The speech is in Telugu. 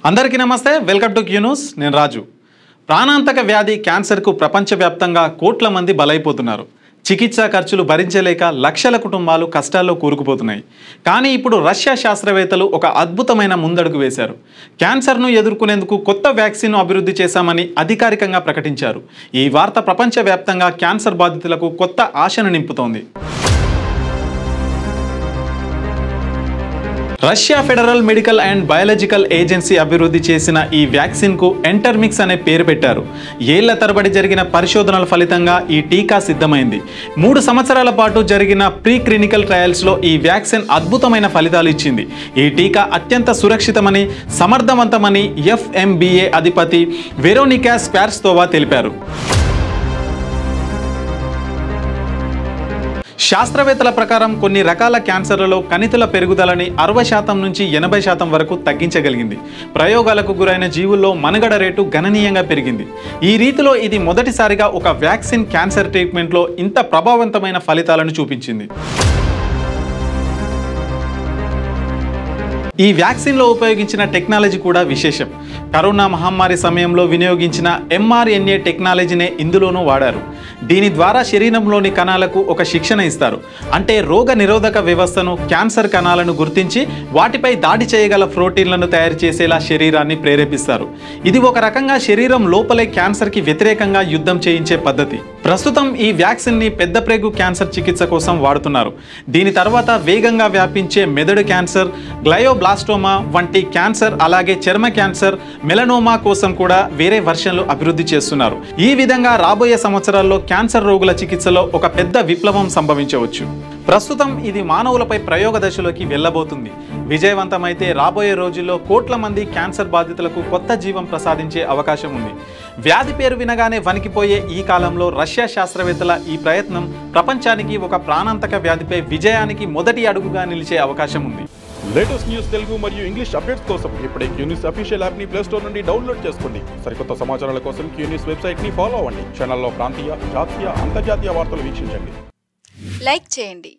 అందరికీ నమస్తే, వెల్కమ్ టు క్యూ న్యూస్. నేను రాజు. ప్రాణాంతక వ్యాధి క్యాన్సర్కు ప్రపంచవ్యాప్తంగా కోట్ల మంది బలైపోతున్నారు. చికిత్సా ఖర్చులు భరించలేక లక్షల కుటుంబాలు కష్టాల్లో కూరుకుపోతున్నాయి. కానీ ఇప్పుడు రష్యా శాస్త్రవేత్తలు ఒక అద్భుతమైన ముందడుగు వేశారు. క్యాన్సర్ను ఎదుర్కొనేందుకు కొత్త వ్యాక్సిన్ను అభివృద్ధి చేశామని అధికారికంగా ప్రకటించారు. ఈ వార్త ప్రపంచవ్యాప్తంగా క్యాన్సర్ బాధితులకు కొత్త ఆశను నింపుతోంది. Russia federal medical and biological agency అభివృద్ధి చేసిన ఈ వ్యాక్సిన్కు ఎంటర్మిక్స్ అనే పేరు పెట్టారు. ఏళ్ల తరబడి జరిగిన పరిశోధనల ఫలితంగా ఈ టీకా సిద్ధమైంది. 3 సంవత్సరాల పాటు జరిగిన ప్రీ క్లినికల్ ట్రయల్స్లో ఈ వ్యాక్సిన్ అద్భుతమైన ఫలితాలు ఇచ్చింది. ఈ టీకా అత్యంత సురక్షితమని, సమర్థవంతమని FMBA అధిపతి వెరోనికా స్పార్స్తోవా తెలిపారు. శాస్త్రవేత్తల ప్రకారం కొన్ని రకాల క్యాన్సర్లలో కణితుల పెరుగుదలని 60% నుంచి 80% వరకు తగ్గించగలిగింది. ప్రయోగాలకు గురైన జీవుల్లో మనుగడ రేటు గణనీయంగా పెరిగింది. ఈ రీతిలో ఇది మొదటిసారిగా ఒక వ్యాక్సిన్ క్యాన్సర్ ట్రీట్మెంట్లో ఇంత ప్రభావవంతమైన ఫలితాలను చూపించింది. ఈ వ్యాక్సిన్లో ఉపయోగించిన టెక్నాలజీ కూడా విశేషం. కరోనా మహమ్మారి సమయంలో వినియోగించిన mRNA టెక్నాలజీనే ఇందులోనూ వాడారు. దీని ద్వారా శరీరంలోని కణాలకు ఒక శిక్షణ ఇస్తారు. అంటే రోగ నిరోధక వ్యవస్థను, క్యాన్సర్ కణాలను గుర్తించి వాటిపై దాడి చేయగల ప్రోటీన్లను తయారు చేసేలా శరీరాన్ని ప్రేరేపిస్తారు. ఇది ఒక రకంగా శరీరం లోపలే క్యాన్సర్కి వ్యతిరేకంగా యుద్ధం చేయించే పద్ధతి. ప్రస్తుతం ఈ వ్యాక్సిన్ని పెద్ద ప్రేగు క్యాన్సర్ చికిత్స కోసం వాడుతున్నారు. దీని తర్వాత వేగంగా వ్యాపించే మెదడు క్యాన్సర్, గ్లయోబ్లాస్టోమా వంటి క్యాన్సర్, అలాగే చర్మ క్యాన్సర్, మెలనోమా కోసం కూడా వేరే వర్షన్లు అభివృద్ధి చేస్తున్నారు. ఈ విధంగా రాబోయే సంవత్సరాల్లో క్యాన్సర్ రోగుల చికిత్సలో ఒక పెద్ద విప్లవం సంభవించవచ్చు. ప్రస్తుతం ఇది మానవులపై ప్రయోగ దశలోకి వెళ్ళబోతుంది. విజయవంతమైతే రాబోయే రోజుల్లో కోట్ల మంది క్యాన్సర్ బాధితులకు కొత్త జీవం ప్రసాదించే అవకాశం ఉంది. వ్యాధి పేరు వినగానే వణికిపోయే ఈ కాలంలో రష్యా శాస్త్రవేత్తల ఈ ప్రయత్నం ప్రపంచానికి ఒక ప్రాణాంతక వ్యాధిపై విజయానికి మొదటి అడుగుగా నిలిచే అవకాశం ఉంది. లేటెస్ట్ న్యూస్ తెలుగు మరియు ఇంగ్లీష్ అప్డేట్స్ కోసం ఇప్పుడే క్యూ న్యూస్ అఫీషియల్ యాప్ ని ప్లే స్టోర్ నుండి డౌన్లోడ్ చేసుకోండి. సరికొత్త సమాచారాల కోసం క్యూ న్యూస్ వెబ్సైట్ ని ఫాలో అవ్వండి. ఛానల్లో ప్రాంతీయ, జాతీయ, అంతర్జాతీయ వార్తలు వీక్షించండి. లైక్ చేయండి.